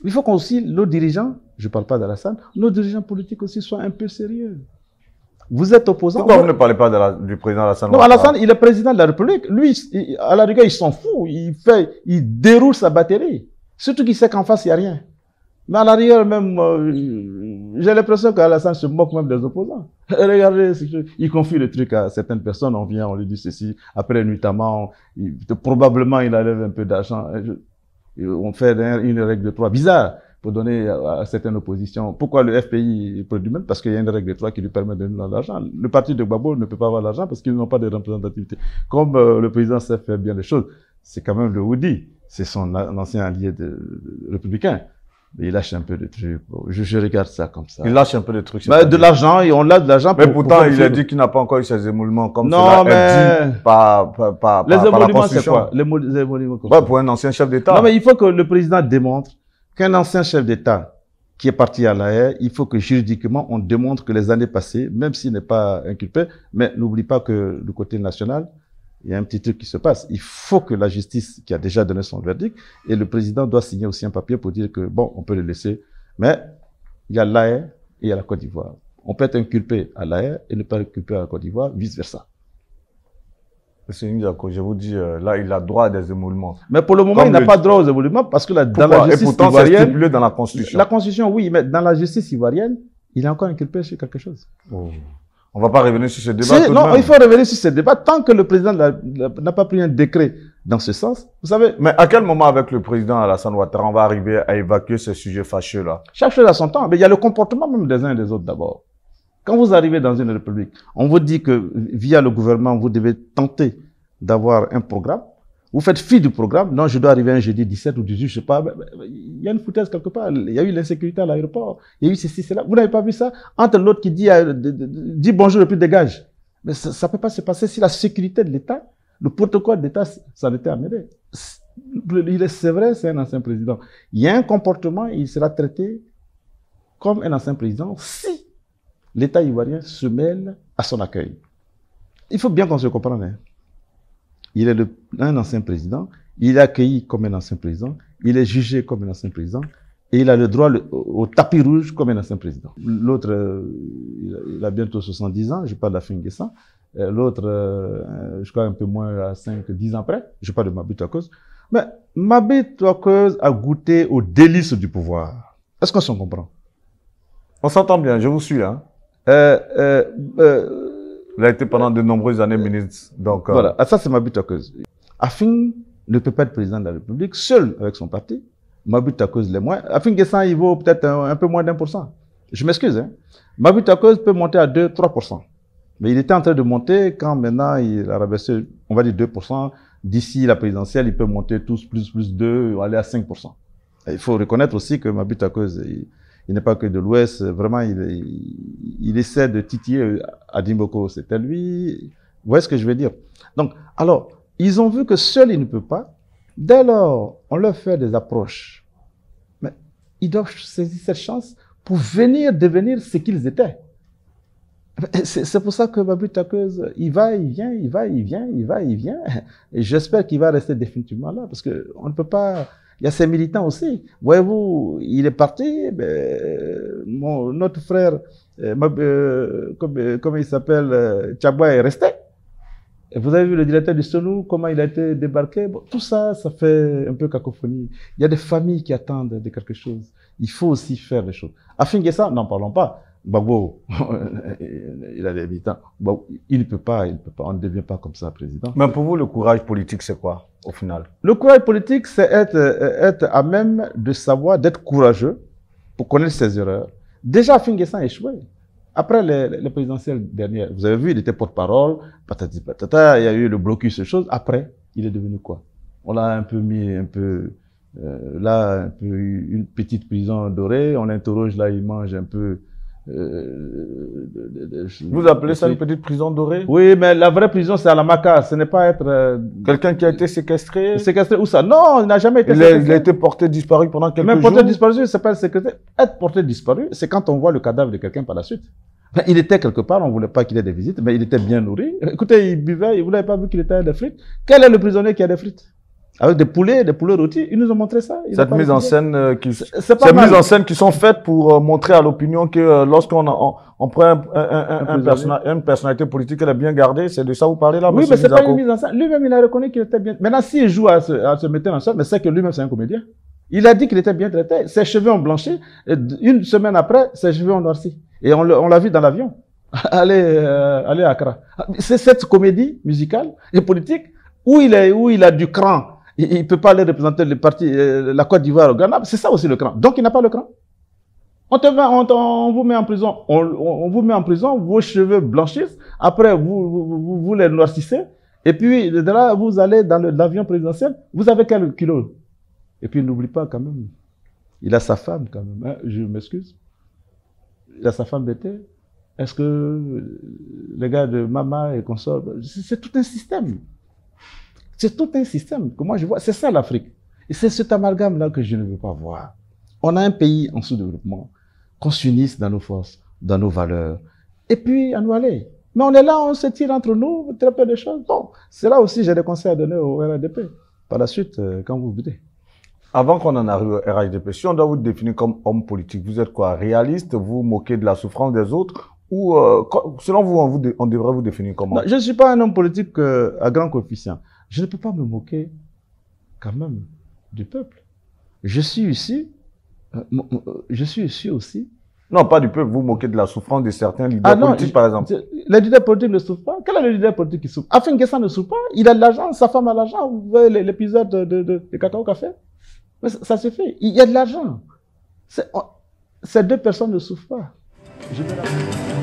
Il faut qu'aussi nos dirigeants, je ne parle pas d'Alassane, nos dirigeants politiques aussi soient un peu sérieux. Vous êtes opposant. Pourquoi vous ne parlez pas du président Alassane Non, Ouattara? Alassane, il est président de la République. Lui, à la rigueur, il s'en fout. Il déroule sa batterie. Surtout qu'il sait qu'en face, il n'y a rien. Mais à la rigueur, même, j'ai l'impression qu'Alassane se moque même des opposants. Regardez, il confie le truc à certaines personnes. On vient, on lui dit ceci. Après, notamment, probablement, il enlève un peu d'argent. On fait une règle de 3 bizarre pour donner à certaines oppositions. Pourquoi le FPI produit même? Parce qu'il y a une règle de 3 qui lui permet de donner de l'argent. Le parti de Gbagbo ne peut pas avoir l'argent parce qu'ils n'ont pas de représentativité. Comme le président sait faire bien les choses, c'est quand même le Woody. C'est son ancien allié républicain. Mais il lâche un peu de trucs. Je regarde ça comme ça. Il lâche un peu de trucs. De l'argent, et on lâche de l'argent. Mais pourtant, il a dit qu'il n'a pas encore eu ses émoluments comme non, cela est dit par les émoluments, c'est quoi? Les émoluments. Ouais, pour un ancien chef d'État. Non, mais il faut que le président démontre qu'un ancien chef d'État qui est parti à La Haye, il faut que juridiquement, on démontre que les années passées, même s'il n'est pas inculpé, mais n'oublie pas que du côté national, il y a un petit truc qui se passe. Il faut que la justice, qui a déjà donné son verdict, et le président doit signer aussi un papier pour dire que, bon, on peut le laisser. Mais il y a La Haye et il y a la Côte d'Ivoire. On peut être inculpé à La Haye et ne pas être inculpé à la Côte d'Ivoire, vice-versa. Monsieur Ndiako, je vous dis, là, il a droit à des émoluments. Mais pour le moment, comme il n'a pas droit aux émoluments parce que dans la justice ivoirienne... Et pourtant, c'est stipulé dans la Constitution. La Constitution, oui, mais dans la justice ivoirienne, il est encore inculpé sur quelque chose. Oh. On ne va pas revenir sur ce débat. Non, il faut revenir sur ce débat tant que le président n'a pas pris un décret dans ce sens. Vous savez. Mais à quel moment, avec le président Alassane Ouattara, on va arriver à évacuer ce sujet fâcheux-là? Chaque chose a son temps. Mais il y a le comportement même des uns et des autres d'abord. Quand vous arrivez dans une république, on vous dit que via le gouvernement, vous devez tenter d'avoir un programme. Vous faites fi du programme. Non, je dois arriver un jeudi 17 ou 18, je sais pas. Il y a une foutaise quelque part. Il y a eu l'insécurité à l'aéroport. Il y a eu ceci, cela. Vous n'avez pas vu ça? Entre l'autre qui dit bonjour et puis dégage. Mais ça peut pas se passer si la sécurité de l'État, le protocole de l'État, ça l'était amené. C'est vrai, c'est un ancien président. Il y a un comportement, il sera traité comme un ancien président si l'État ivoirien se mêle à son accueil. Il faut bien qu'on se comprenne. Hein. Il est un ancien président, il est accueilli comme un ancien président, il est jugé comme un ancien président, et il a le droit au tapis rouge comme un ancien président. L'autre, il a bientôt 70 ans, je parle d'Afin Guessan. L'autre, je crois un peu moins, à 5-10 ans près, je parle de Mabit Ouakkos. Mais Mabit Ouakkos a goûté aux délices du pouvoir. Est-ce qu'on s'en comprend? On s'entend bien, je vous suis. Hein. Il a été pendant de nombreuses années ministre. Donc, voilà, ça c'est Mabit Ouakkos. Afin ne peut pas être président de la République seul avec son parti. Mabit Ouakkos l'est moins. Afin Guessan, il vaut peut-être un peu moins d'1%. Je m'excuse. Hein. Mabit Ouakkos peut monter à 2-3%. Mais il était en train de monter quand maintenant il a rabaissé, on va dire 2%. D'ici la présidentielle, il peut monter tous plus 2, aller à 5%. Et il faut reconnaître aussi que Mabit Ouakkos, il n'est pas que de l'Ouest, vraiment, il essaie de titiller Adim Boko, c'était lui. Vous voyez ce que je veux dire? Donc, alors, ils ont vu que seul il ne peut pas. Dès lors, on leur fait des approches. Mais ils doivent saisir cette chance pour venir devenir ce qu'ils étaient. C'est pour ça que Mabit Ouakkos, il va, il vient, il va, il vient, il va, il vient. Et j'espère qu'il va rester définitivement là, parce que on ne peut pas... Il y a ses militants aussi. Voyez-vous, il est parti, notre frère, comment il s'appelle, Tchabwa est resté. Et vous avez vu le directeur du SONU, comment il a été débarqué. Bon, tout ça, ça fait un peu cacophonie. Il y a des familles qui attendent de quelque chose. Il faut aussi faire des choses. Afin Guessan, n'en parlons pas. Gbagbo, il a des militants. Bon, il ne peut pas, on ne devient pas comme ça président. Mais pour vous, le courage politique, c'est quoi, au final? Le courage politique, c'est être à même de savoir, d'être courageux pour connaître ses erreurs. Déjà, Afin Guessan a échoué. Après les présidentielles dernières, vous avez vu, il était porte-parole, patati patata, il y a eu le blocus, ces choses. Après, il est devenu quoi? On l'a un peu mis, là, un peu une petite prison dorée. On l'interroge, là, il mange un peu. Vous appelez ça une petite prison dorée? Oui, mais la vraie prison, c'est à la Maca. Ce n'est pas être... Quelqu'un qui a été séquestré? Séquestré où ça? Non, il n'a jamais été séquestré. Il a été porté disparu pendant quelques jours? Mais porté disparu, c'est pas le séquestré. Être porté disparu, c'est quand on voit le cadavre de quelqu'un par la suite. Ben, il était quelque part, on ne voulait pas qu'il ait des visites, mais il était bien nourri. Écoutez, il buvait, vous n'avez pas vu qu'il était à des frites. Quel est le prisonnier qui a des frites? avec des poulets rôtis. Ils nous ont montré ça. Cette mise en scène mise en scène qui sont faites pour montrer à l'opinion que lorsqu'on on prend une personnalité politique, elle est bien gardée. C'est de ça vous parlez là, oui, mais c'est pas une mise en scène. Lui-même, il a reconnu qu'il était bien. Maintenant, s'il joue à se mettre en scène, mais c'est que lui-même, c'est un comédien. Il a dit qu'il était bien traité. Ses cheveux ont blanchi. Une semaine après, ses cheveux ont noirci. Et on l'a vu dans l'avion. Aller à Accra. C'est cette comédie musicale et politique où il a du cran. Il ne peut pas aller représenter le parti, la Côte d'Ivoire au Ghana. C'est ça aussi le cran. Donc il n'a pas le cran. On vous met en prison. On vous met en prison, vos cheveux blanchissent. Après, vous les noircissez. Et puis, de là, vous allez dans l'avion présidentiel. Vous avez quel kilo? Et puis, n'oublie pas quand même. Il a sa femme quand même. Hein, je m'excuse. Il a sa femme d'été. Est-ce que les gars de Mama et consorts, c'est tout un système. C'est tout un système que moi je vois. C'est ça l'Afrique. Et c'est cet amalgame-là que je ne veux pas voir. On a un pays en sous-développement, qu'on s'unisse dans nos forces, dans nos valeurs, et puis à nous aller. Mais on est là, on se tire entre nous, très peu de choses. Bon, c'est là aussi j'ai des conseils à donner au RHDP. Par la suite, quand vous voulez. Avant qu'on en arrive au RHDP, si on doit vous définir comme homme politique, vous êtes quoi? Réaliste? Vous moquez de la souffrance des autres? Ou, selon vous, on devrait vous définir comment? Non, je ne suis pas un homme politique à grand coefficient. Je ne peux pas me moquer, quand même, du peuple. Je suis ici aussi. Non, pas du peuple. Vous moquez de la souffrance de certains leaders politiques, par exemple. Les leaders politiques ne souffrent pas. Quel est le leader politique qui souffre? Afin que ça ne souffre pas. Il a de l'argent, sa femme a de l'argent. Vous voyez l'épisode de Cacao Café? Mais ça se fait. Il y a de l'argent. Ces deux personnes ne souffrent pas. Je vais